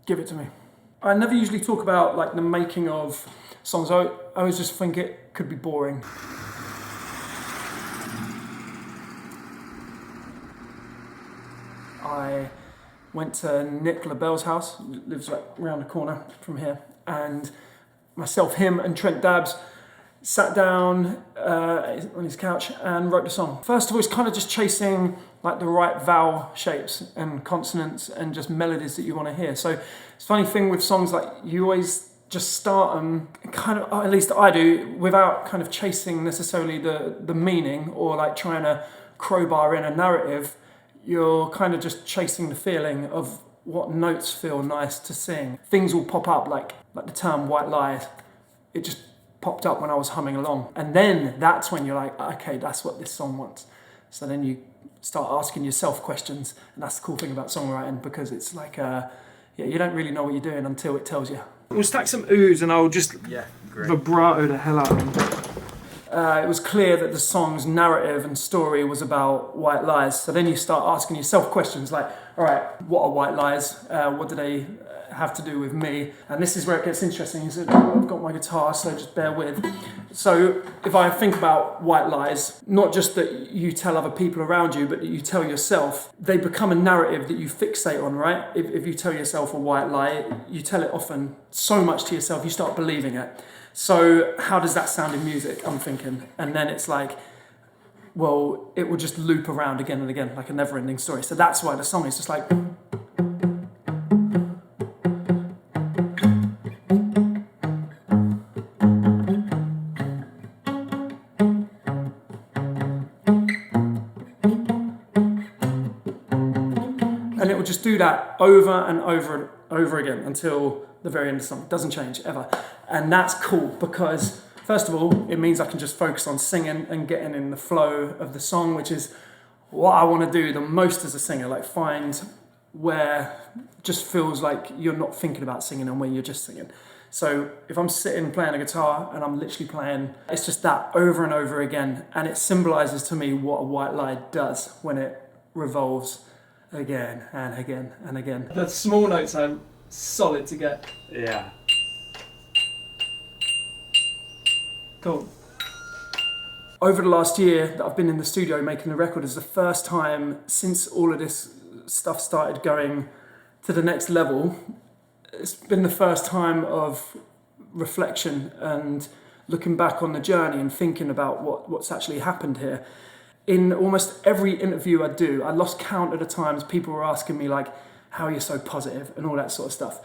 give it to me. I never usually talk about like the making of songs. I always just think it could be boring. I went to Nick LaBelle's house, lives like around the corner from here, and myself, him and Trent Dabbs sat down on his couch and wrote the song. First of all, it's kind of just chasing like the right vowel shapes and consonants and just melodies that you want to hear. So it's a funny thing with songs, like you always just start them kind of, at least I do, without kind of chasing necessarily the meaning or like trying to crowbar in a narrative. You're kind of just chasing the feeling of what notes feel nice to sing. Things will pop up like the term white lies. It just popped up when I was humming along. And then that's when you're like, okay, that's what this song wants. So then you start asking yourself questions. And that's the cool thing about songwriting, because it's like, you don't really know what you're doing until it tells you. We'll stack some oohs and I'll just vibrato the hell out of them. It was clear that the song's narrative and story was about white lies. So then you start asking yourself questions like, all right, what are white lies? What do they have to do with me? And this is where it gets interesting. I've got my guitar, so just bear with. So if I think about white lies, not just that you tell other people around you, but that you tell yourself, they become a narrative that you fixate on, right? If you tell yourself a white lie, you tell it often so much to yourself, you start believing it. So how does that sound in music, I'm thinking? And then it's like, well, it will just loop around again and again, like a never-ending story. So that's why the song is just like... And it will just do that over and over and over again until the very end of the song. It doesn't change, ever. And that's cool because, first of all, it means I can just focus on singing and getting in the flow of the song, which is what I want to do the most as a singer, like find where it just feels like you're not thinking about singing and where you're just singing. So if I'm sitting playing a guitar and I'm literally playing, it's just that over and over again. And it symbolizes to me what a white lie does when it revolves again and again and again. The small notes are solid to get. Yeah. Cool. Over the last year that I've been in the studio making the record is the first time since all of this stuff started going to the next level. It's been the first time of reflection and looking back on the journey and thinking about what's actually happened here. In almost every interview I do, I lost count of the times people were asking me like, how are you so positive and all that sort of stuff.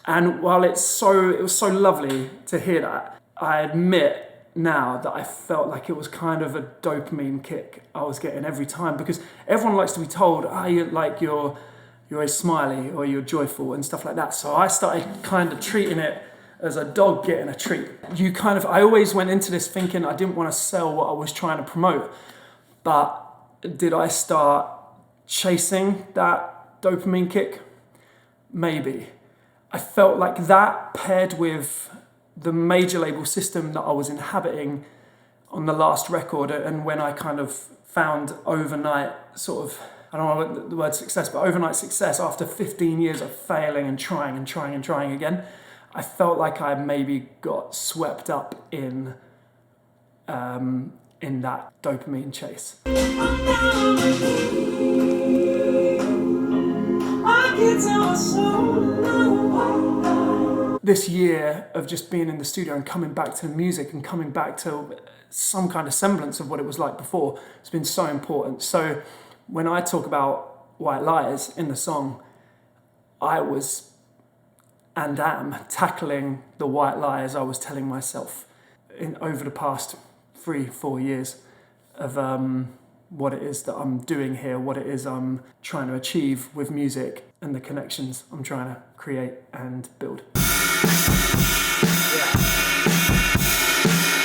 And while it was so lovely to hear that, I admit now that I felt like it was kind of a dopamine kick I was getting every time, because everyone likes to be told, you're always smiley or you're joyful and stuff like that. So I started kind of treating it as a dog getting a treat. I always went into this thinking I didn't want to sell what I was trying to promote, but did I start chasing that dopamine kick? Maybe. I felt like that paired with the major label system that I was inhabiting on the last record, and when I kind of found overnight sort of, I don't know the word success, but overnight success after 15 years of failing and trying again, I felt like I maybe got swept up in that dopamine chase. This year of just being in the studio and coming back to music and coming back to some kind of semblance of what it was like before, it's been so important. So when I talk about white lies in the song, I was and am tackling the white lies I was telling myself over the past 3-4 years of what it is that I'm doing here, what it is I'm trying to achieve with music and the connections I'm trying to create and build.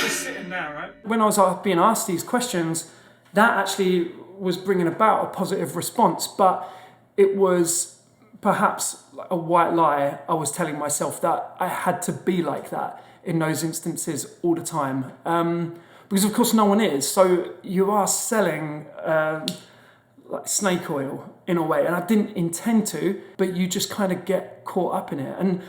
Just sitting there, right? When I was being asked these questions, that actually was bringing about a positive response, but it was perhaps like a white lie I was telling myself that I had to be like that in those instances all the time. Because of course no one is, so you are selling like snake oil in a way, and I didn't intend to, but you just kind of get caught up in it. And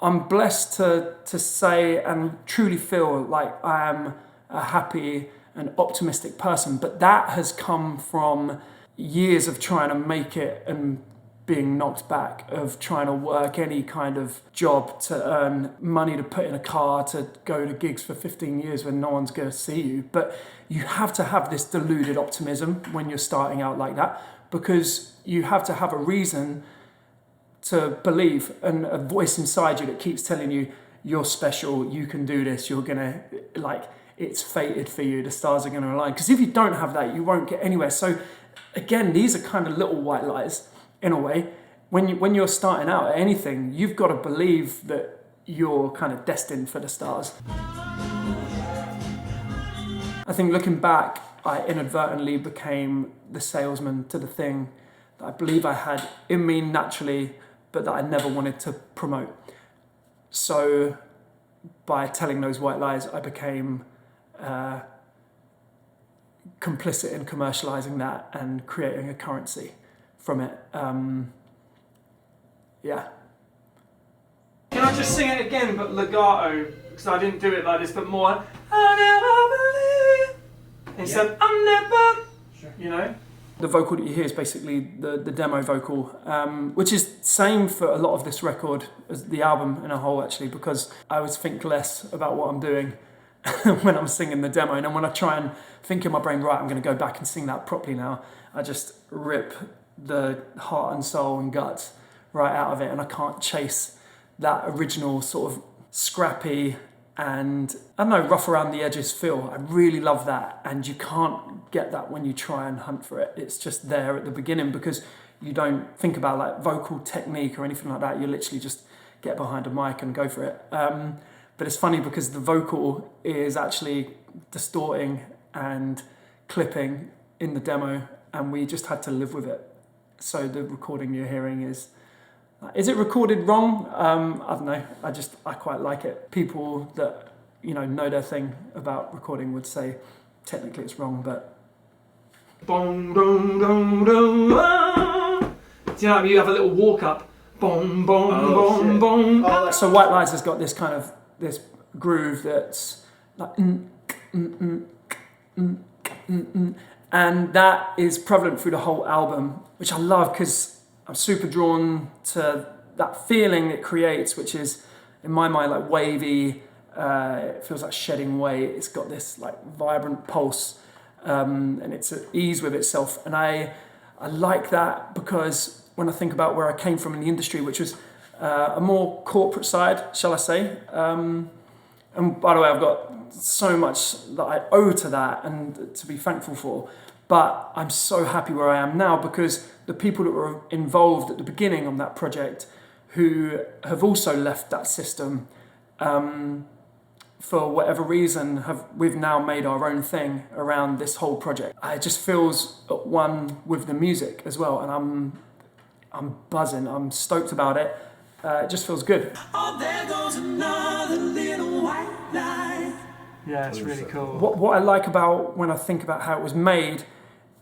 I'm blessed to say and truly feel like I am a happy and optimistic person, but that has come from years of trying to make it and being knocked back, of trying to work any kind of job to earn money to put in a car, to go to gigs for 15 years when no one's going to see you. But you have to have this deluded optimism when you're starting out like that, because you have to have a reason to believe, and a voice inside you that keeps telling you you're special, you can do this, you're gonna, like, it's fated for you, the stars are gonna align. Because if you don't have that, you won't get anywhere. So again, these are kind of little white lies in a way. When you're starting out at anything, you've got to believe that you're kind of destined for the stars. I think looking back, I inadvertently became the salesman to the thing that I believe I had in me naturally, but that I never wanted to promote. So by telling those white lies, I became complicit in commercializing that and creating a currency from it. Yeah. Can I just sing it again, but legato? Because I didn't do it like this, but more, I never believe. Instead, I'm never, sure. You know? The vocal that you hear is basically the demo vocal, which is same for a lot of this record as the album in a whole, actually, because I always think less about what I'm doing when I'm singing the demo. And then when I try and think in my brain, right, I'm going to go back and sing that properly now, I just rip the heart and soul and guts right out of it, and I can't chase that original sort of scrappy and, I don't know, rough around the edges feel. I really love that, and you can't get that when you try and hunt for it. It's just there at the beginning because you don't think about like vocal technique or anything like that. You literally just get behind a mic and go for it. But it's funny because the vocal is actually distorting and clipping in the demo, and we just had to live with it. So the recording you're hearing is it recorded wrong? I don't know. I quite like it. People that, know their thing about recording would say technically it's wrong, but boom, boom, boom, boom, boom. Do you know what I mean? You have a little walk up. Boom, boom, boom, boom. Oh, so White Lies has got this kind of this groove that's like and that is prevalent through the whole album, which I love because I'm super drawn to that feeling it creates, which is, in my mind, like wavy. It feels like shedding weight. It's got this like vibrant pulse, and it's at ease with itself. And I like that because when I think about where I came from in the industry, which was a more corporate side, shall I say. And by the way, I've got so much that I owe to that and to be thankful for. But I'm so happy where I am now because the people that were involved at the beginning on that project who have also left that system for whatever reason, we've now made our own thing around this whole project. It just feels at one with the music as well, and I'm buzzing. I'm stoked about it. It just feels good. Oh, there goes another little white lie. Yeah, it's really cool. What I like about when I think about how it was made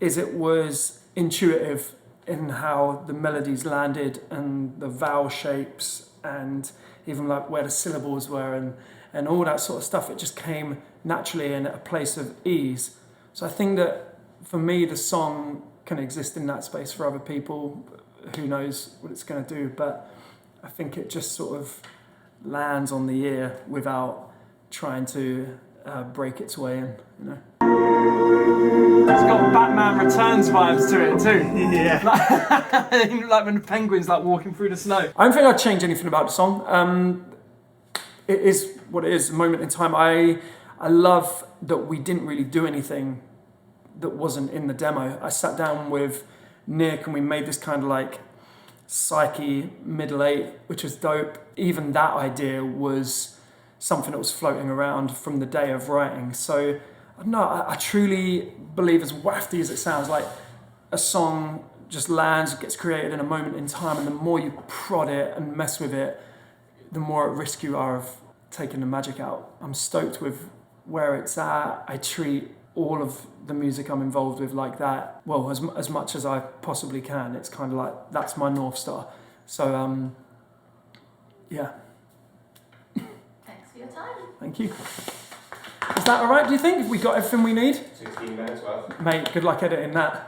is it was intuitive in how the melodies landed and the vowel shapes and even like where the syllables were and all that sort of stuff. It just came naturally in at a place of ease. So I think that for me, the song can exist in that space. For other people, who knows what it's going to do, but I think it just sort of lands on the ear without trying to break its way in, It's got Batman Returns vibes to it too. Yeah. like when the penguin's like walking through the snow. I don't think I'd change anything about the song. It is what it is, a moment in time. I love that we didn't really do anything that wasn't in the demo. I sat down with Nick and we made this kind of like psyche middle eight, which was dope. Even that idea was something that was floating around from the day of writing. So I truly believe, as wafty as it sounds, like a song just lands, gets created in a moment in time, and the more you prod it and mess with it, the more at risk you are of taking the magic out. I'm stoked with where it's at. I treat all of the music I'm involved with like that, well, as much as I possibly can. It's kind of like, that's my North Star. So, yeah. Thanks for your time. Thank you. Is that all right, do you think? Have we got everything we need? 16 minutes worth. Mate, good luck editing that.